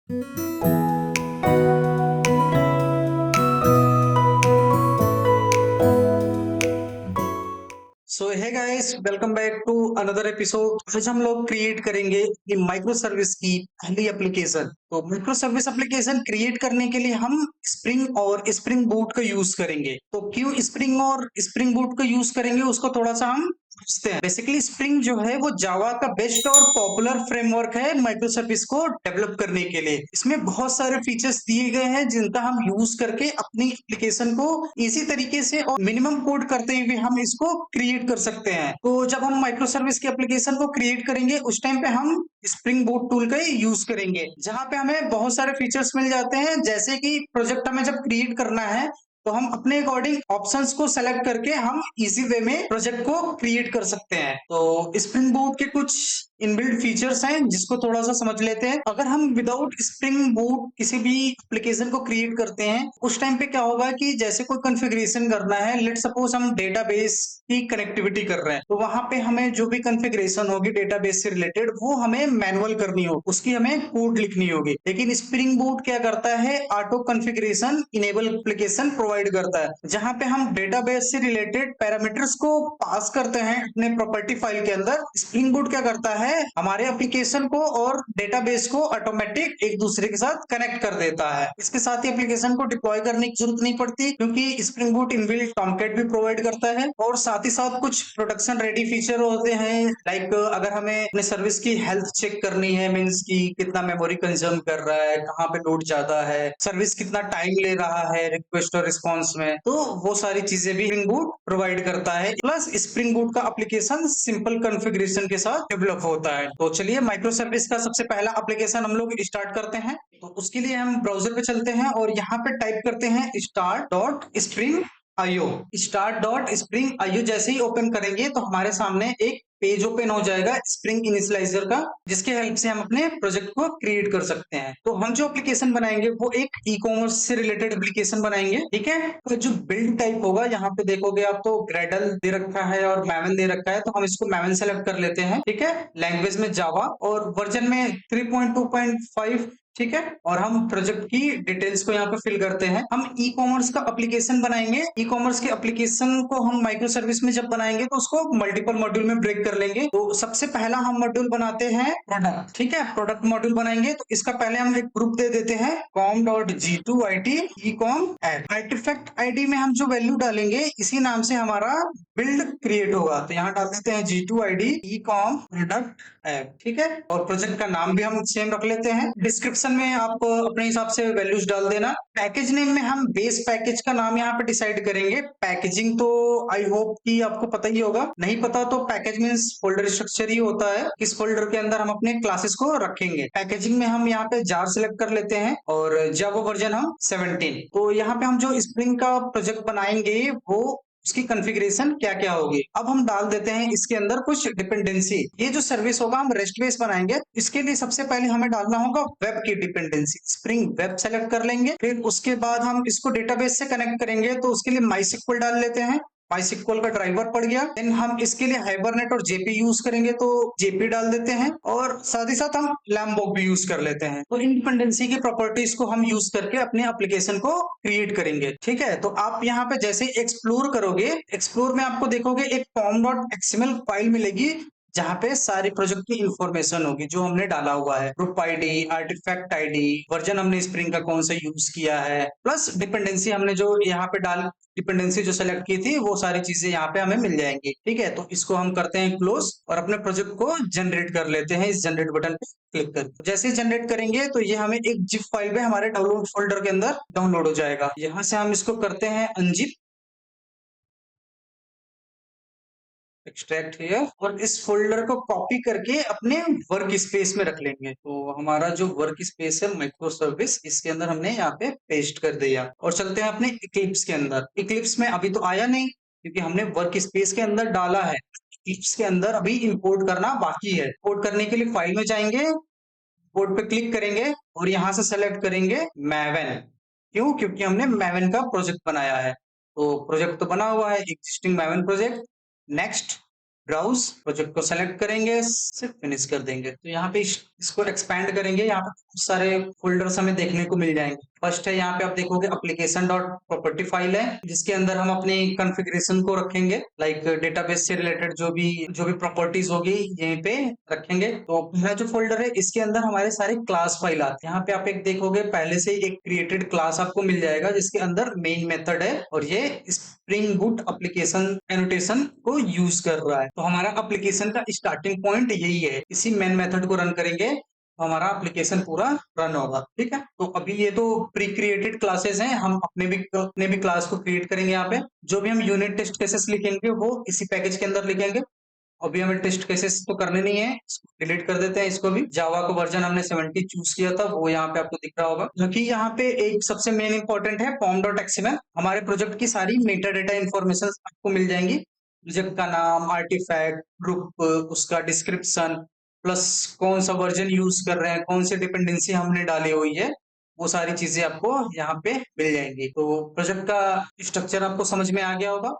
So hey guys, welcome back to another episode. आज हम लोग क्रिएट करेंगे कि माइक्रो सर्विस की पहली एप्लीकेशन। तो माइक्रो सर्विस एप्लीकेशन क्रिएट करने के लिए हम स्प्रिंग और स्प्रिंग बूट का यूज करेंगे। तो क्यों स्प्रिंग और स्प्रिंग बूट का यूज करेंगे उसको थोड़ा सा हम समझते हैं। बेसिकली स्प्रिंग जो है वो जावा का बेस्ट और पॉपुलर फ्रेमवर्क है माइक्रो सर्विस को डेवलप करने के लिए। इसमें बहुत सारे फीचर्स दिए गए हैं जिनका हम यूज करके अपनी एप्लीकेशन को इसी तरीके से और मिनिमम कोड करते हुए हम इसको क्रिएट कर सकते हैं। तो जब हम माइक्रो सर्विस की एप्लीकेशन को क्रिएट करेंगे उस टाइम पे हम स्प्रिंग बूट टूल का ही यूज करेंगे, जहां पे हमें बहुत सारे फीचर्स मिल जाते हैं। जैसे कि प्रोजेक्ट हमें जब क्रिएट करना है तो हम अपने अकॉर्डिंग ऑप्शंस को सेलेक्ट करके हम इजी वे में प्रोजेक्ट को क्रिएट कर सकते हैं। तो स्प्रिंग बूट के कुछ इनबिल्ट फीचर्स हैं जिसको थोड़ा सा समझ लेते हैं। अगर हम विदाउट स्प्रिंग बूट किसी भी एप्लीकेशन को क्रिएट करते हैं उस टाइम पे क्या होगा कि जैसे कोई कॉन्फ़िगरेशन करना है, लेट सपोज हम डेटाबेस की कनेक्टिविटी कर रहे हैं, तो वहां पे हमें जो भी कॉन्फ़िगरेशन होगी डेटाबेस से रिलेटेड वो हमें मैनुअल करनी होगी, उसकी हमें कोड लिखनी होगी। लेकिन स्प्रिंग बूट क्या करता है, auto configuration enable application provide करता है, जहां पे हम डेटाबेस से रिलेटेड पैरामीटर्स को पास करते हैं अपने प्रॉपर्टी फाइल के अंदर। स्प्रिंग बूट क्या करता है, हमारे एप्लीकेशन को और डेटाबेस को ऑटोमेटिक एक दूसरे के साथ कनेक्ट कर देता है। इसके साथ ही एप्लीकेशन को डिप्लॉय करने की जरूरत नहीं पड़ती, क्योंकि स्प्रिंग बूट इनबिल्ट टॉमकैट भी प्रोवाइड करता है। और साथ ही साथ कुछ प्रोडक्शन रेडी फीचर होते हैं, लाइक अगर हमें अपने सर्विस की हेल्थ चेक करनी है, मीन्स की कितना मेमोरी कंज्यूम कर रहा है, कहाँ पे लोड ज्यादा है, सर्विस कितना टाइम ले रहा है रिक्वेस्ट और रिस्पॉन्स में, तो वो सारी चीजें भी स्प्रिंग बूट प्रोवाइड करता है। प्लस स्प्रिंग बूट का एप्लीकेशन सिंपल कॉन्फ़िगरेशन के साथ डेवलप होता है। तो चलिए माइक्रो सर्विस का सबसे पहला एप्लीकेशन हम लोग स्टार्ट करते हैं। तो उसके लिए हम ब्राउजर पे चलते हैं और यहाँ पे टाइप करते हैं start.spring.io। जैसे ही ओपन करेंगे तो हमारे सामने एक पेज ओपन हो जाएगा स्प्रिंग इनिशियलाइजर का, जिसके हेल्प से हम अपने प्रोजेक्ट को क्रिएट कर सकते हैं। तो हम जो एप्लीकेशन बनाएंगे वो एक ई कॉमर्स से रिलेटेड एप्लीकेशन बनाएंगे, ठीक है। तो जो बिल्ड टाइप होगा, यहाँ पे देखोगे आप तो ग्रेडल दे रखा है और मैवन दे रखा है, तो हम इसको मैवन सेलेक्ट कर लेते हैं, ठीक है। लैंग्वेज में जावा और वर्जन में 3.2.5, ठीक है। और हम प्रोजेक्ट की डिटेल्स को यहाँ पे फिल करते हैं। हम ई कॉमर्स का एप्लीकेशन बनाएंगे। ई कॉमर्स के एप्लीकेशन को हम माइक्रो सर्विस में जब बनाएंगे तो उसको मल्टीपल मॉड्यूल में ब्रेक कर लेंगे। तो सबसे पहला हम मॉड्यूल बनाते हैं प्रोडक्ट, ठीक है। प्रोडक्ट मॉड्यूल बनाएंगे तो इसका पहले हम एक ग्रुप दे देते हैं com.g2it ecom app। Artefact ID में हम जो वैल्यू डालेंगे इसी नाम से हमारा बिल्ड क्रिएट होगा। तो यहाँ डाल देते हैं g2id ecom प्रोडक्ट ऐप, ठीक है। और प्रोजेक्ट का नाम भी हम सेम रख लेते हैं। डिस्क्रिप्शन में आप अपने हिसाब से वैल्यूज डाल देना। पैकेज नेम में हम बेस पैकेज का नाम यहाँ पे डिसाइड करेंगे। पैकेजिंग तो आई होप कि आपको पता ही होगा, नहीं पता तो पैकेज मींस फोल्डर स्ट्रक्चर ही होता है, किस फोल्डर के अंदर हम अपने क्लासेस को रखेंगे। पैकेजिंग में हम यहाँ पे जार सेलेक्ट कर लेते हैं और जावा वर्जन हम 17। तो यहाँ पे हम जो स्प्रिंग का प्रोजेक्ट बनाएंगे वो उसकी कॉन्फ़िगरेशन क्या क्या होगी। अब हम डाल देते हैं इसके अंदर कुछ डिपेंडेंसी। ये जो सर्विस होगा हम रेस्ट बेस बनाएंगे, इसके लिए सबसे पहले हमें डालना होगा वेब की डिपेंडेंसी। स्प्रिंग वेब सेलेक्ट कर लेंगे, फिर उसके बाद हम इसको डेटाबेस से कनेक्ट करेंगे, तो उसके लिए माइस्क्ल डाल लेते हैं। माइस्क्ल का ड्राइवर पड़ गया। देन हम इसके लिए हाइबरनेट और जेपी यूज करेंगे, तो जेपी डाल देते हैं और साथ ही साथ हम लैम्बोक भी यूज कर लेते हैं। तो इंडिपेंडेंसी की प्रॉपर्टीज को हम यूज करके अपने एप्लीकेशन को क्रिएट करेंगे, ठीक है। तो आप यहाँ पे जैसे एक्सप्लोर करोगे, एक्सप्लोर में आपको देखोगे एक form.xml फाइल मिलेगी, जहां पे सारी प्रोजेक्ट की इंफॉर्मेशन होगी जो हमने डाला हुआ है। Group ID, artifact ID, version हमने स्प्रिंग का कौन सा यूज किया है, प्लस डिपेंडेंसी हमने जो यहाँ पे डिपेंडेंसी जो सेलेक्ट की थी वो सारी चीजें यहाँ पे हमें मिल जाएंगी, ठीक है। तो इसको हम करते हैं क्लोज और अपने प्रोजेक्ट को जनरेट कर लेते हैं इस जनरेट बटन पे क्लिक करके। जैसे ही जनरेट करेंगे तो ये हमें एक जिप फाइल में हमारे डाउनलोड फोल्डर के अंदर डाउनलोड हो जाएगा। यहाँ से हम इसको करते हैं अनजिप, एक्सट्रैक्ट हियर, और इस फोल्डर को कॉपी करके अपने वर्क स्पेस में रख लेंगे। तो हमारा जो वर्क स्पेस है माइक्रो सर्विस, इसके अंदर हमने यहाँ पे पेस्ट कर दिया और चलते हैं अपने इक्लिप्स के अंदर। इक्लिप्स में अभी तो आया नहीं क्योंकि हमने वर्क स्पेस के अंदर डाला है। इक्लिप्स के अंदर अभी इंपोर्ट करना बाकी है। इंपोर्ट करने के लिए फाइल में जाएंगे, इंपोर्ट पे क्लिक करेंगे और यहाँ से सेलेक्ट करेंगे मैवन। क्यों? क्योंकि हमने मैवन का प्रोजेक्ट बनाया है। तो प्रोजेक्ट तो बना हुआ है, existing maven project. Next, browse, project को सेलेक्ट करेंगे, सिर्फ फिनिश कर देंगे। तो यहाँ पे इसको एक्सपैंड करेंगे, यहाँ पे बहुत सारे फोल्डर्स हमें देखने को मिल जाएंगे। फर्स्ट है, यहाँ पे आप देखोगे एप्लीकेशन डॉट प्रॉपर्टी फाइल है, जिसके अंदर हम अपनी कॉन्फ़िगरेशन को रखेंगे, लाइक डेटाबेस से रिलेटेड जो भी प्रॉपर्टीज होगी यहीं पे रखेंगे। तो पहला जो फोल्डर है, इसके अंदर हमारे सारे क्लास फाइल आते हैं। यहाँ पे आप एक देखोगे पहले से ही एक क्रिएटेड क्लास आपको मिल जाएगा, जिसके अंदर मेन मेथड है और ये स्प्रिंग बूट एप्लीकेशन एनोटेशन को यूज कर रहा है। तो हमारा एप्लीकेशन का स्टार्टिंग पॉइंट यही है, इसी मेन मेथड को रन करेंगे तो हमारा एप्लीकेशन पूरा रन होगा। ठीक है, तो अभी ये तो प्री क्रिएटेड क्लासेस हैं, हम अपने भी क्लास को क्रिएट करेंगे। यहाँ पे जो भी हम यूनिट टेस्ट केसेस लिखेंगे वो इसी पैकेज के अंदर लिखेंगे। अभी हमें टेस्ट केसेस तो करने नहीं है, इसको डिलीट कर देते हैं। इसको भी जावा का वर्जन हमने 70 चूज किया था, वो यहाँ पे आपको दिख रहा होगा। क्योंकि यहाँ पे एक सबसे मेन इंपॉर्टेंट है pom.xml, हमारे प्रोजेक्ट की सारी मेटा डेटा इन्फॉर्मेशन आपको मिल जाएंगी। प्रोजेक्ट का नाम, आर्टिफैक्ट, ग्रुप, उसका डिस्क्रिप्शन, प्लस कौन सा वर्जन यूज कर रहे हैं, कौन सी डिपेंडेंसी हमने डाली हुई है, वो सारी चीजें आपको यहाँ पे मिल जाएंगी। तो प्रोजेक्ट का स्ट्रक्चर आपको समझ में आ गया होगा।